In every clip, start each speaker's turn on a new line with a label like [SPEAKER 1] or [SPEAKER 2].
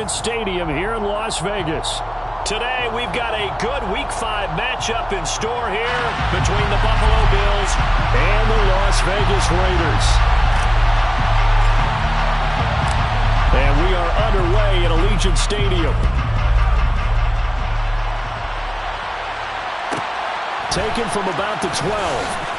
[SPEAKER 1] Allegiant Stadium here in Las Vegas. Today, we've got a good Week 5 matchup in store here between the Buffalo Bills and the Las Vegas Raiders. And we are underway at Allegiant Stadium. Taken from about the 12.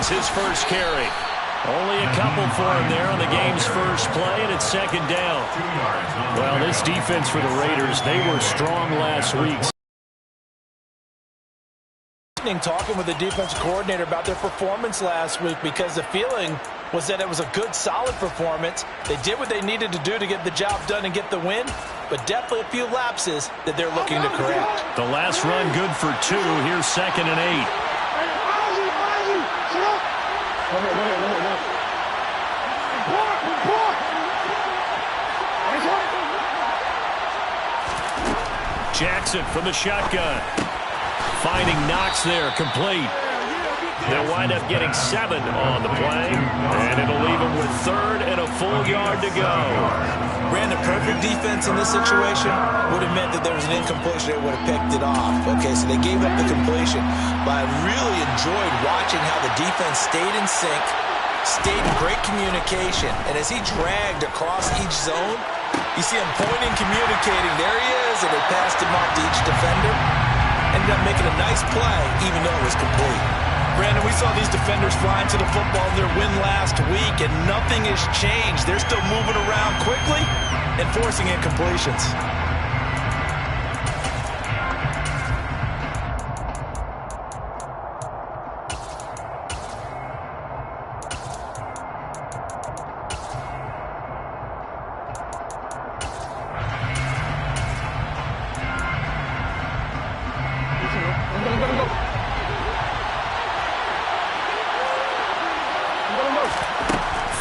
[SPEAKER 1] His first carry. Only a couple for him there on the game's first play, and it's second down. Well, this defense for the Raiders, they were strong last week.
[SPEAKER 2] Talking with the defensive coordinator about their performance last week, because the feeling was that it was a good, solid performance. They did what they needed to do to get the job done and get the win, but definitely a few lapses that they're looking to correct.
[SPEAKER 1] The last run good for 2. Here's 2nd and 8. Jackson from the shotgun. Finding Knox there, complete. They'll wind up getting 7 on the play, and it'll leave them with 3rd and a full yard to go.
[SPEAKER 2] Ran a perfect defense in this situation. Would have meant that there was an incompletion. They would have picked it off. Okay, so they gave up the completion. But I really enjoyed watching how the defense stayed in sync, stayed in great communication, and as he dragged across each zone, you see him pointing, communicating. There he is, and they passed him off to each defender. Ended up making a nice play, even though it was complete. Brandon, we saw these defenders flying to the football in their win last week, and nothing has changed. They're still moving around quickly and forcing incompletions.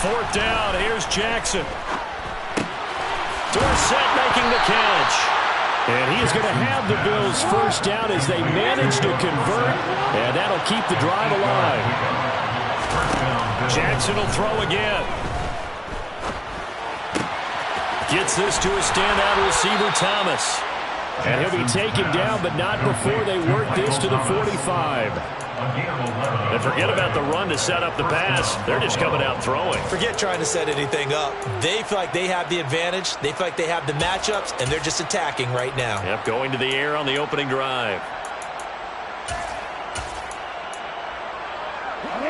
[SPEAKER 1] Fourth down, here's Jackson. Dorsett making the catch. And he is going to have the Bills first down as they manage to convert, and that'll keep the drive alive. Jackson will throw again. Gets this to a standout receiver, Thomas. And he'll be taken down, but not before they work this to the 45. And forget about the run to set up the pass. They're just coming out throwing.
[SPEAKER 2] Forget trying to set anything up. They feel like they have the advantage. They feel like they have the matchups, and they're just attacking right now.
[SPEAKER 1] Yep, going to the air on the opening drive.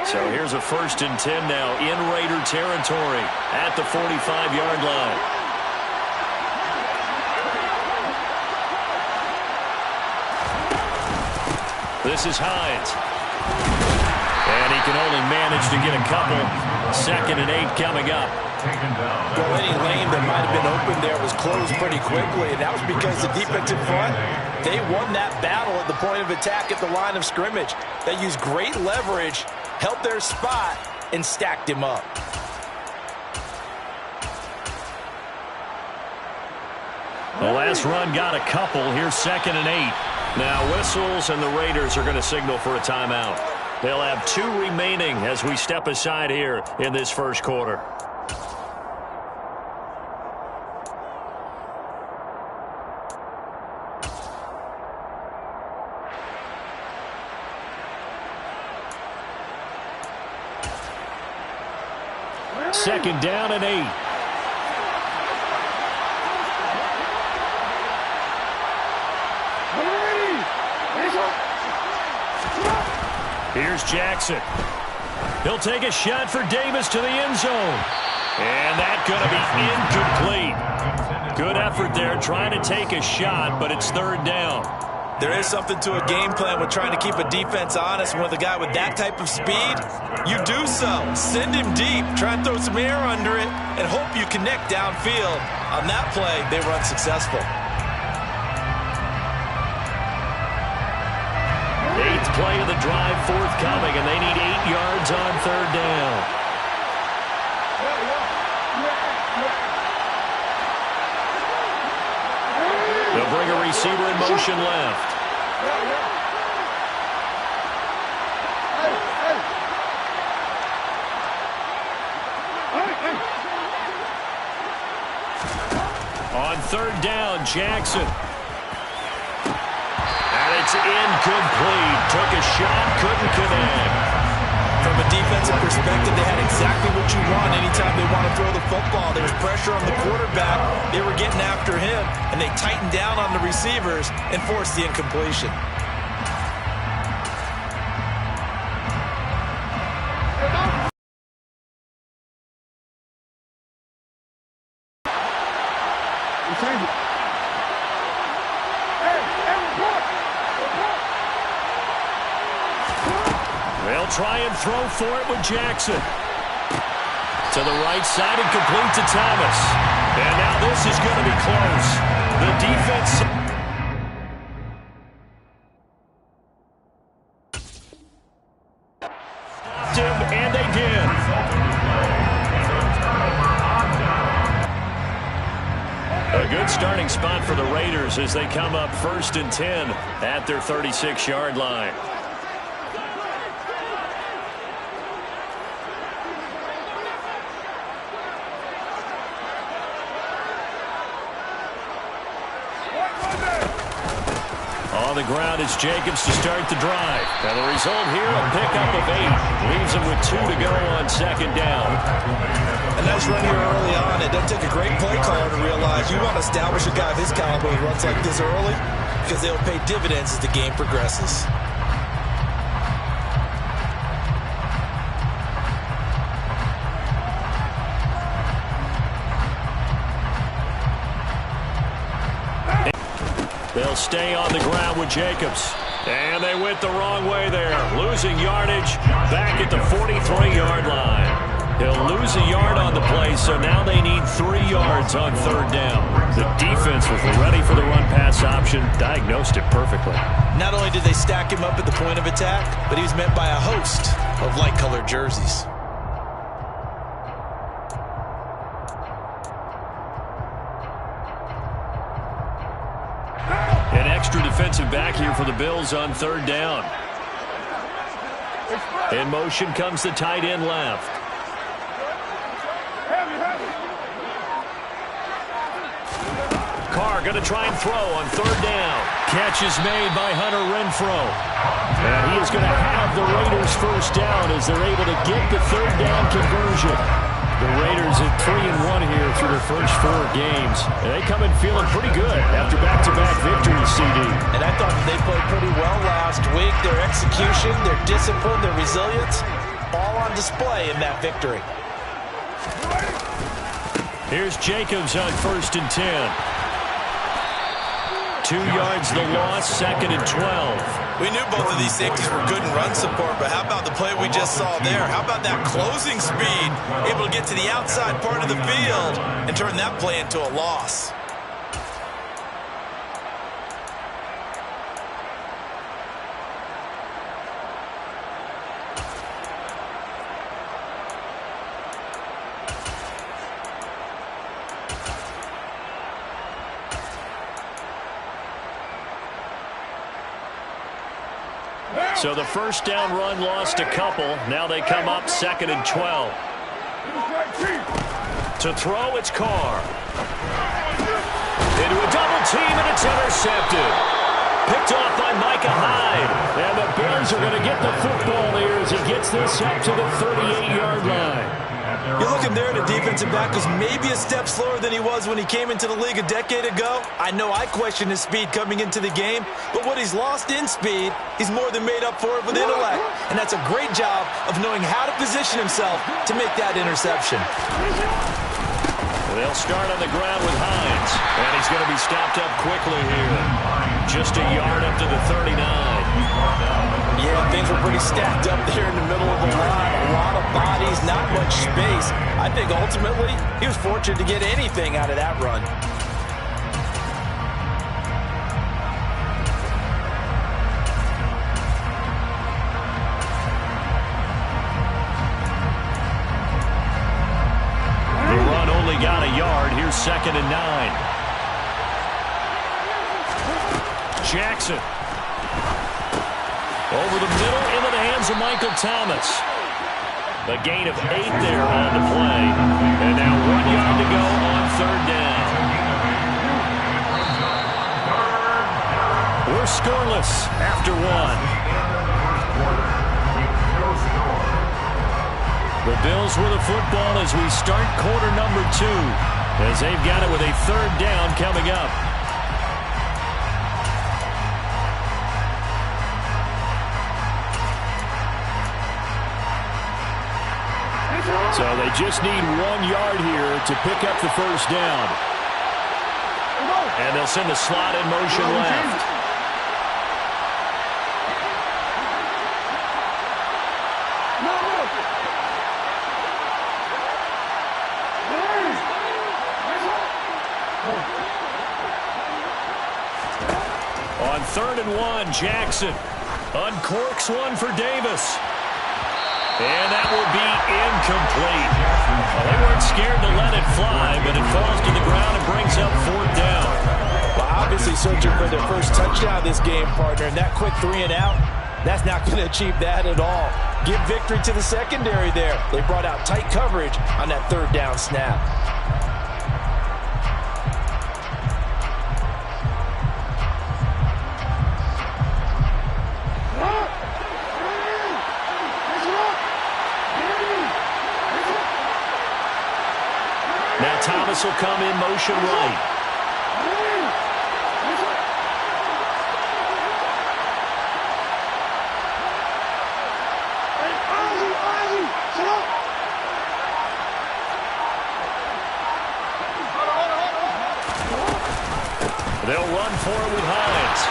[SPEAKER 1] So here's a 1st and 10 now in Raider territory at the 45-yard line. This is Hines. And he can only manage to get a couple. 2nd and 8 coming up.
[SPEAKER 2] Well, any lane that might have been open there was closed pretty quickly, and that was because the defensive front, they won that battle at the point of attack at the line of scrimmage. They used great leverage, held their spot, and stacked him up.
[SPEAKER 1] The last run got a couple. Here's 2nd and 8. Now whistles, and the Raiders are going to signal for a timeout. They'll have 2 remaining as we step aside here in this first quarter. Second down and 8. Here's Jackson. He'll take a shot for Davis to the end zone. And that's going to be incomplete. Good effort there trying to take a shot, but it's 3rd down.
[SPEAKER 2] There is something to a game plan with trying to keep a defense honest. And with a guy with that type of speed, you do so. Send him deep, try and throw some air under it, and hope you connect downfield. On that play, they were unsuccessful.
[SPEAKER 1] 8th play of the drive forthcoming, and they need 8 yards on 3rd down. They'll bring a receiver in motion left. On 3rd down, Jackson. And it's incomplete. Took a shot, couldn't connect.
[SPEAKER 2] From a defensive perspective, they had exactly what you want anytime they want to throw the football. There was pressure on the quarterback. They were getting after him, and they tightened down on the receivers and forced the incompletion.
[SPEAKER 1] They'll try and throw for it with Jackson. To the right side and complete to Thomas. And now this is going to be close. The defense... stopped him, and they did. A good starting spot for the Raiders as they come up 1st and 10 at their 36-yard line. On the ground is Jacobs to start the drive. And the result here, a pickup of 8. Leaves him with 2 to go on 2nd down.
[SPEAKER 2] A nice run here early on. It doesn't take a great play caller to realize you want to establish a guy of his caliber who runs like this early because they'll pay dividends as the game progresses.
[SPEAKER 1] They'll stay on the ground with Jacobs. And they went the wrong way there. Losing yardage back at the 43-yard line. He'll lose a yard on the play, so now they need 3 yards on 3rd down. The defense was ready for the run-pass option, diagnosed it perfectly.
[SPEAKER 2] Not only did they stack him up at the point of attack, but he was met by a host of light-colored jerseys.
[SPEAKER 1] An extra defensive back here for the Bills on 3rd down. In motion comes the tight end left. Carr going to try and throw on 3rd down. Catch is made by Hunter Renfrow. And he is going to have the Raiders 1st down as they're able to get the 3rd down conversion. The Raiders at 3-1 here through their first 4 games. And they come in feeling pretty good after back-to-back victories, CD.
[SPEAKER 2] And I thought that they played pretty well last week. Their execution, their discipline, their resilience, all on display in that victory.
[SPEAKER 1] Here's Jacobs on 1st and 10. 2 yards the loss, 2nd and 12.
[SPEAKER 2] We knew both of these safeties were good in run support, but how about the play we just saw there? How about that closing speed? Able to get to the outside part of the field and turn that play into a loss.
[SPEAKER 1] So the 1st down run lost a couple. Now they come up 2nd and 12. To throw, it's Carr. Into a double team, and it's intercepted. Picked off by Micah Hyde. And the Bears are going to get the football here as he gets this up to the 38-yard line.
[SPEAKER 2] You're looking there at a defensive back who's maybe a step slower than he was when he came into the league a decade ago. I know I questioned his speed coming into the game, but what he's lost in speed, he's more than made up for it with intellect. And that's a great job of knowing how to position himself to make that interception.
[SPEAKER 1] They'll start on the ground with Hines. And he's going to be be stopped up quickly here. Just a yard up to the 39.
[SPEAKER 2] Yeah, things were pretty stacked up there in the middle of the line. A lot of bodies, not much space. I think ultimately he was fortunate to get anything out of that run.
[SPEAKER 1] The run only got a yard. Here's 2nd and 9. Jackson. Over the middle, into the hands of Michael Thomas. The gain of 8 there on the play. And now 1 yard to go on 3rd down. We're scoreless after 1. The Bills with the football as we start quarter number 2. As they've got it with a 3rd down coming up. So they just need 1 yard here to pick up the 1st down. And they'll send the slot in motion left. On 3rd and 1, Jackson uncorks one for Davis. And that will be incomplete. Well, they weren't scared to let it fly, but it falls to the ground and brings up 4th down.
[SPEAKER 2] Well, obviously searching for their first touchdown this game, partner. And that quick 3 and out, that's not going to achieve that at all. Give victory to the secondary there. They brought out tight coverage on that 3rd down snap.
[SPEAKER 1] Now Thomas will come in motion right. They'll run for it with Hines.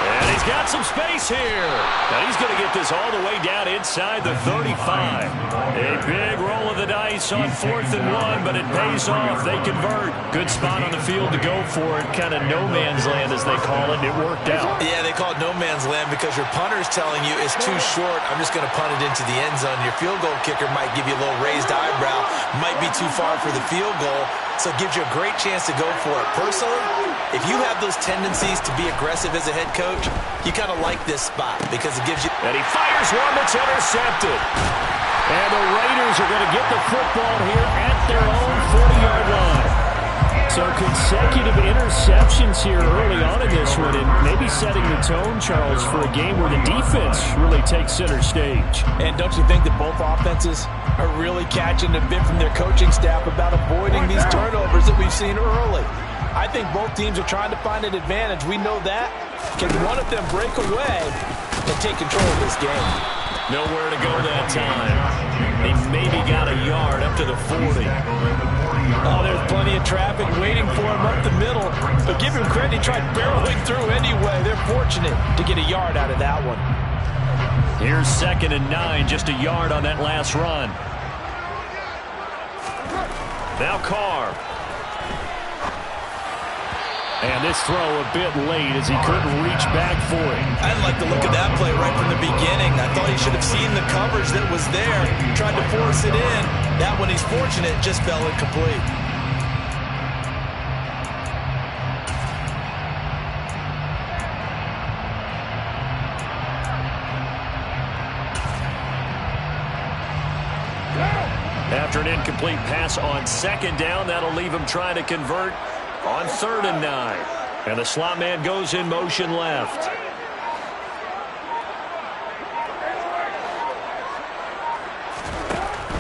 [SPEAKER 1] And he's got some space here. Now he's going to get this all the way down inside the 35. A big roll of the dice on 4th and 1, but it pays off. They convert. Good spot on the field to go for it. Kind of no man's land, as they call it. It worked out.
[SPEAKER 2] Yeah, they call it no man's land because your punter's telling you it's too short. I'm just going to punt it into the end zone. Your field goal kicker might give you a little raised eyebrow. Might be too far for the field goal. So it gives you a great chance to go for it. Personally, if you have those tendencies to be aggressive as a head coach, you kind of like this spot because it gives you...
[SPEAKER 1] And he fires one that's intercepted. And the Raiders are going to get the football here at their own 40-yard line. So consecutive interceptions here early on in this one, and maybe setting the tone, Charles, for a game where the defense really takes center stage.
[SPEAKER 2] And don't you think that both offenses are really catching a bit from their coaching staff about avoiding these turnovers that we've seen early? I think both teams are trying to find an advantage. We know that. Can one of them break away and take control of this game?
[SPEAKER 1] Nowhere to go that time. They maybe got a yard up to the 40.
[SPEAKER 2] Oh, there's plenty of traffic waiting for him up the middle. But give him credit, he tried barreling through anyway. They're fortunate to get a yard out of that one.
[SPEAKER 1] Here's 2nd and 9, just a yard on that last run. Now Carr. And this throw a bit late as he couldn't reach back for it.
[SPEAKER 2] I didn't like the look of that play right from the beginning. I thought he should have seen the coverage that was there, tried to force it in. That one, he's fortunate, just fell incomplete.
[SPEAKER 1] After an incomplete pass on 2nd down, that'll leave him trying to convert on 3rd and 9. And the slot man goes in motion left.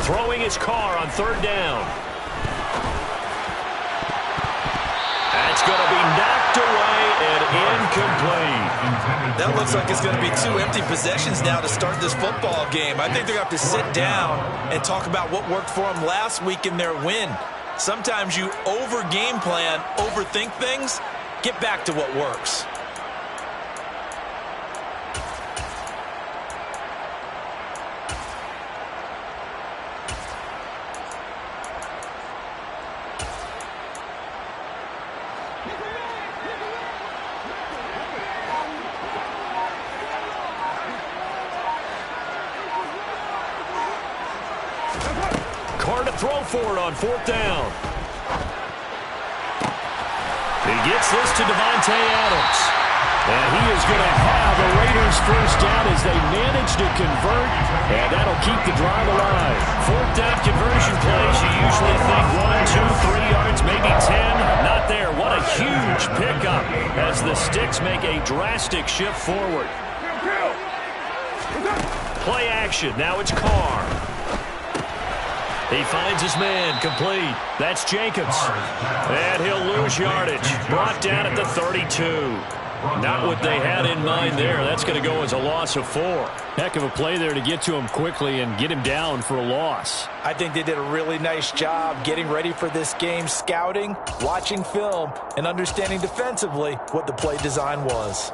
[SPEAKER 1] Throwing his car on 3rd down. That's going to be knocked away and incomplete.
[SPEAKER 2] That looks like it's going to be 2 empty possessions now to start this football game. I think they're going to have to sit down and talk about what worked for them last week in their win. Sometimes you over-game plan, overthink things. Get back to what works.
[SPEAKER 1] Carr to throw for it on 4th down. He gets this to Davante Adams. And he is going to have the Raiders first down as they manage to convert, and that'll keep the drive alive. 4th down conversion plays, you usually think 1, 2, 3 yards, maybe 10. Not there. What a huge pickup as the Sticks make a drastic shift forward. Play action. Now it's Carr. He finds his man, complete. That's Jacobs. And he'll lose yardage. Brought down at the 32. Not what they had in mind there. That's going to go as a loss of 4. Heck of a play there to get to him quickly and get him down for a loss.
[SPEAKER 2] I think they did a really nice job getting ready for this game, scouting, watching film, and understanding defensively what the play design was.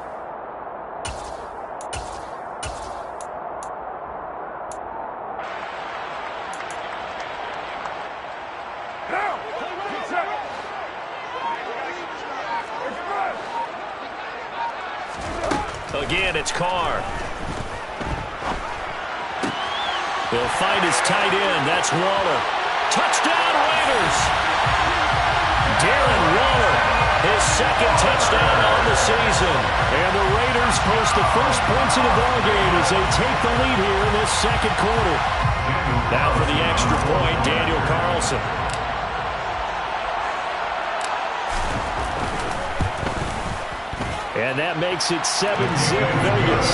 [SPEAKER 1] Again, it's Carr. He'll find his tight end. That's Waller. Touchdown, Raiders! Darren Waller, his second touchdown on the season. And the Raiders post the first points of the ballgame as they take the lead here in this second quarter. Now for the extra point, Daniel Carlson. And that makes it 7-zip Vegas.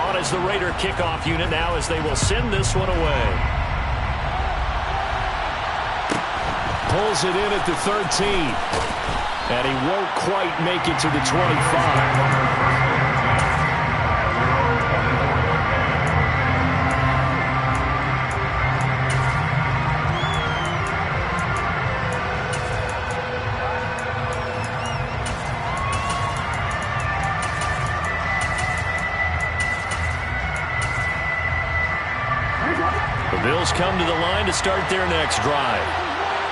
[SPEAKER 1] On is the Raider kickoff unit now as they will send this one away. Pulls it in at the 13. And he won't quite make it to the 25. Bills come to the line to start their next drive.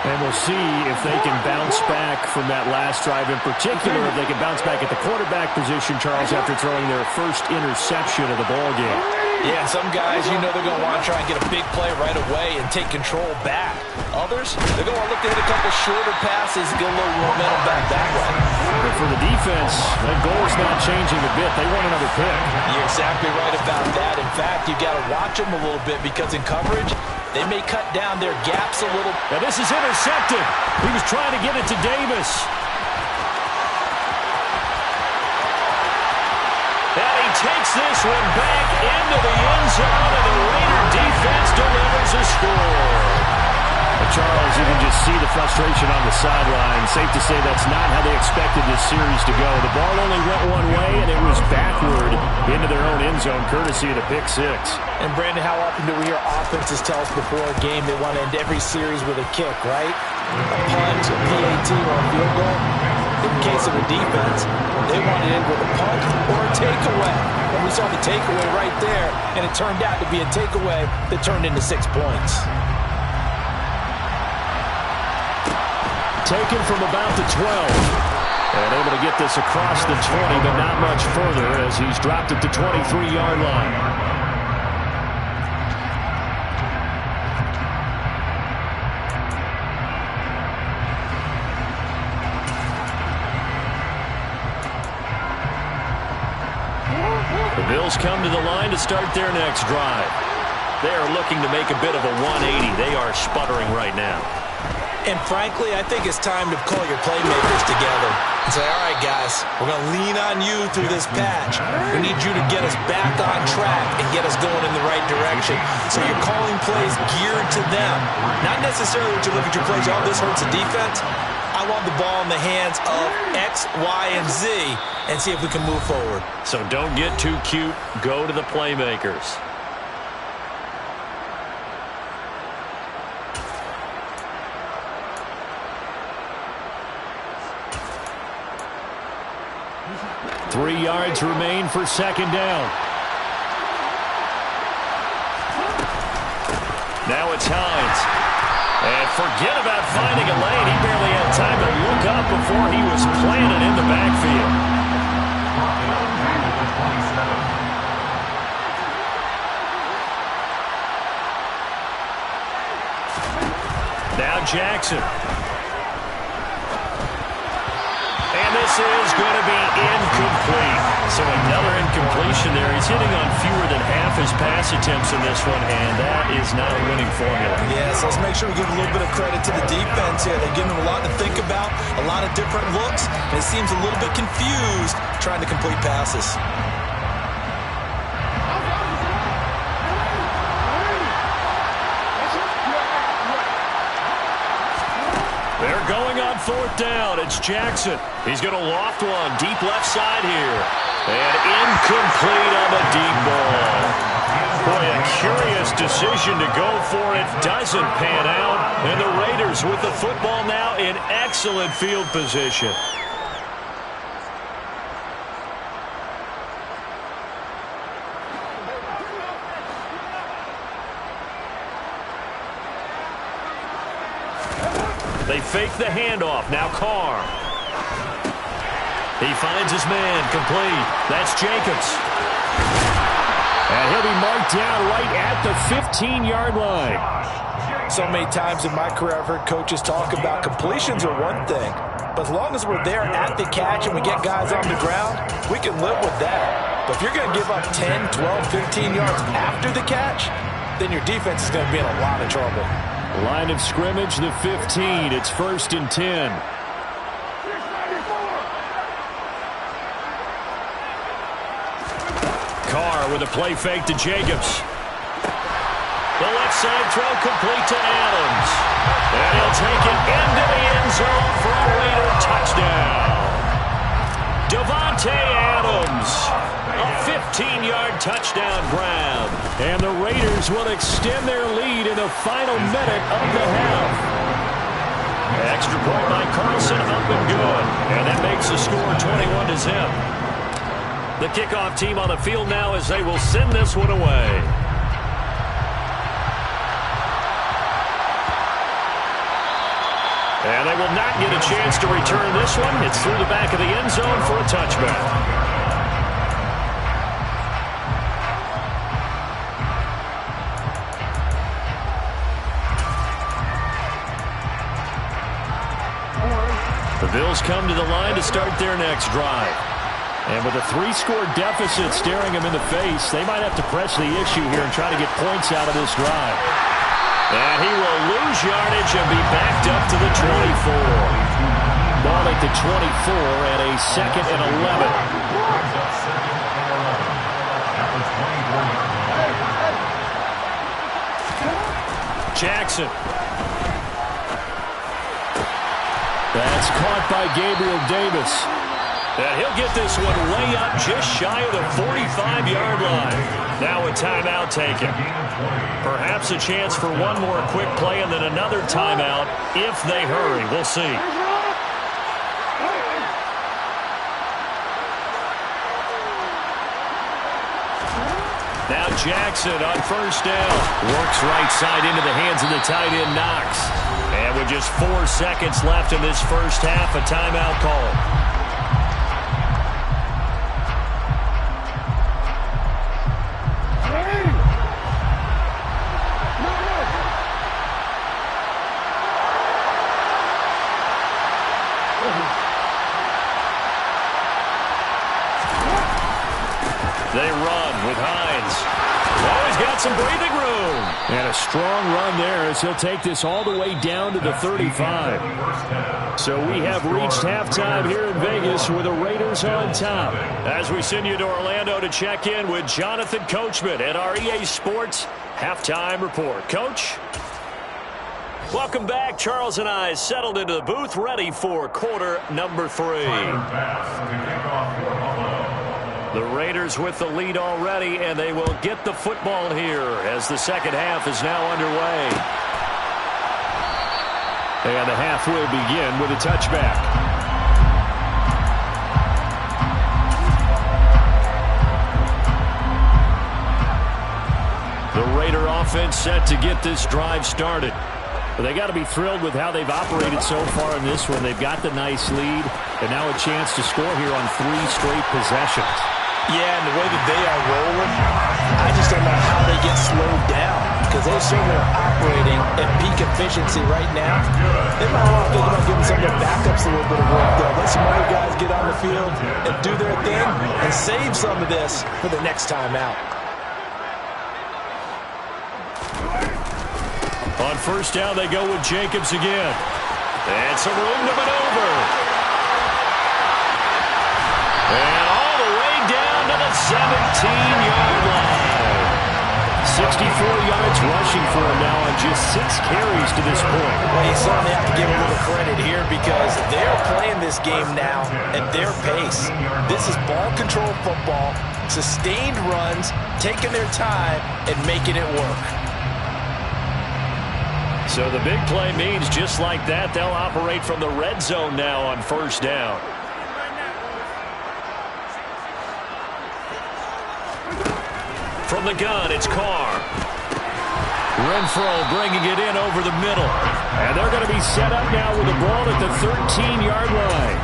[SPEAKER 1] And we'll see if they can bounce back from that last drive. In particular, if they can bounce back at the quarterback position, Charles, after throwing their first interception of the ballgame.
[SPEAKER 2] Yeah, some guys, you know they're going to want to try and get a big play right away and take control back. Others, they're going to look to hit a couple shorter passes and get a little momentum back that way.
[SPEAKER 1] But for the defense, that goal is not changing a bit. They want another pick.
[SPEAKER 2] You're exactly right about that. In fact, you've got to watch them a little bit because in coverage, they may cut down their gaps a little.
[SPEAKER 1] Now this is intercepted. He was trying to get it to Davis. And he takes this one back into the end zone, and the Raider defense delivers a score. Charles, you can just see the frustration on the sideline. Safe to say that's not how they expected this series to go. The ball only went one way, and it was backward into their own end zone, courtesy of the pick six.
[SPEAKER 2] And, Brandon, how often do we hear offenses tell us before a game they want to end every series with a kick, right? A punt, a PAT, or a field goal. In the case of a defense, they want to end with a punt or a takeaway. And we saw the takeaway right there, and it turned out to be a takeaway that turned into 6 points.
[SPEAKER 1] Taken from about the 12. And able to get this across the 20, but not much further as he's dropped at the 23-yard line. The Bills come to the line to start their next drive. They are looking to make a bit of a 180. They are sputtering right now.
[SPEAKER 2] And frankly, I think it's time to call your playmakers together and say, all right, guys, we're going to lean on you through this patch. We need you to get us back on track and get us going in the right direction. So you're calling plays geared to them. Not necessarily that you look at your plays, oh, this hurts the defense. I want the ball in the hands of X, Y, and Z and see if we can move forward.
[SPEAKER 1] So don't get too cute. Go to the playmakers. Three yards remain for second down. Now it's Hines. And forget about finding a lane. He barely had time to look up before he was planted in the backfield. Now Jackson. And this is going to be incomplete. So another incompletion there. He's hitting on fewer than half his pass attempts in this one, and that is not a winning formula.
[SPEAKER 2] Yes, let's make sure we give a little bit of credit to the defense here. They're giving them a lot to think about, a lot of different looks, and it seems a little bit confused trying to complete passes.
[SPEAKER 1] They're going on fourth down. It's Jackson. He's going to loft one deep left side here. And incomplete on the deep ball. Boy, a curious decision to go for it. Doesn't pan out. And the Raiders with the football now in excellent field position. They fake the handoff. Now Carr. He finds his man. Complete. That's Jacobs. And he'll be marked down right at the 15-yard line.
[SPEAKER 2] So many times in my career I've heard coaches talk about completions are one thing. But as long as we're there at the catch and we get guys on the ground, we can live with that. But if you're going to give up 10, 12, 15 yards after the catch, then your defense is going to be in a lot of trouble.
[SPEAKER 1] Line of scrimmage, the 15. It's 1st and 10. Carr with a play fake to Jacobs. The left side throw complete to Adams. And he'll take it into the end zone for a Raider touchdown. Davante Adams. A 15-yard touchdown grab. And the Raiders will extend their lead in the final minute of the half. Extra point by Carlson, up and good. And that makes the score 21-0. The kickoff team on the field now as they will send this one away. And they will not get a chance to return this one. It's through the back of the end zone for a touchback. The Bills come to the line to start their next drive. And with a 3-score deficit staring them in the face, they might have to press the issue here and try to get points out of this drive. And he will lose yardage and be backed up to the 24. Ball at the 24 and a 2nd and 11. Jackson. That's caught by Gabriel Davis. And he'll get this one way up just shy of the 45-yard line. Now a timeout taken. Perhaps a chance for one more quick play and then another timeout if they hurry. We'll see. Now Jackson on 1st down. Works right side into the hands of the tight end Knox. And with just 4 seconds left in this first half, a timeout call. They run with Hines. Oh, he's got some breathing room. And a strong run there as he'll take this all the way down to the 35. So we have reached halftime here in Vegas with the Raiders on top. As we send you to Orlando to check in with Jonathan Coachman at our EA Sports Halftime Report. Coach? Welcome back. Charles and I settled into the booth, ready for quarter number 3. The Raiders with the lead already, and they will get the football here as the second half is now underway. And the half will begin with a touchback. The Raider offense set to get this drive started. But they got to be thrilled with how they've operated so far in this one. They've got the nice lead, and now a chance to score here on 3 straight possessions.
[SPEAKER 2] Yeah, and the way that they are rolling, I just don't know how they get slowed down, because they certainly are operating at peak efficiency right now. They might want to think about giving some of their backups a little bit of work, though. Let some other guys get on the field and do their thing and save some of this for the next time out.
[SPEAKER 1] On first down, they go with Jacobs again. And some room to maneuver. And all the way down to the 17-yard line. 64 yards rushing for him now on just 6 carries to this point.
[SPEAKER 2] Well, you certainly have to give a little credit here because they're playing this game now at their pace. This is ball control football, sustained runs, taking their time, and making it work.
[SPEAKER 1] So the big play means just like that, they'll operate from the red zone now on first down. From the gun, it's Carr. Renfro bringing it in over the middle. And they're going to be set up now with the ball at the 13-yard line.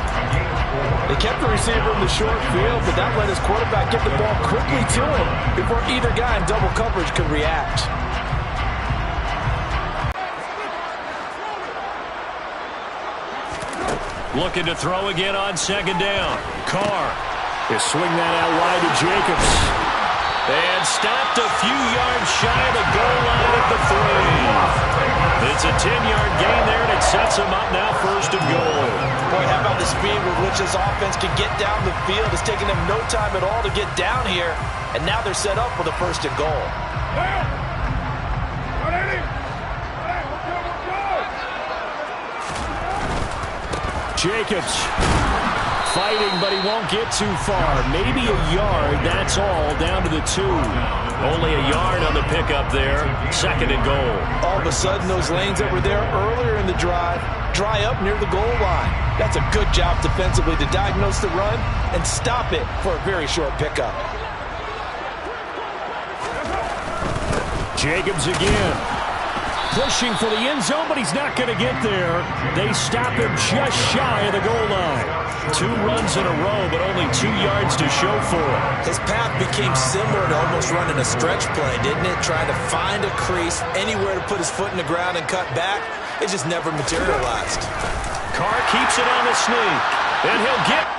[SPEAKER 2] They kept the receiver in the short field, but that let his quarterback get the ball quickly to him before either guy in double coverage could react.
[SPEAKER 1] Looking to throw again on second down. Carr. They swing that out wide to Jacobs. And stopped a few yards shy of the goal line at the 3. It's a 10-yard gain there, and it sets them up now first and goal.
[SPEAKER 2] Boy, how about the speed with which this offense can get down the field? It's taking them no time at all to get down here, and now they're set up for the first and goal.
[SPEAKER 1] Jacobs fighting, but he won't get too far. Maybe a yard, that's all, down to the 2. Only a yard on the pickup there. Second and goal.
[SPEAKER 2] All of a sudden, those lanes that were there earlier in the drive dry up near the goal line. That's a good job defensively to diagnose the run and stop it for a very short pickup.
[SPEAKER 1] Jacobs again. Pushing for the end zone, but he's not going to get there. They stop him just shy of the goal line. 2 runs in a row, but only 2 yards to show for it.
[SPEAKER 2] His path became similar to almost running a stretch play, didn't it? Trying to find a crease, anywhere to put his foot in the ground and cut back. It just never materialized.
[SPEAKER 1] Carr keeps it on the sneak, and he'll get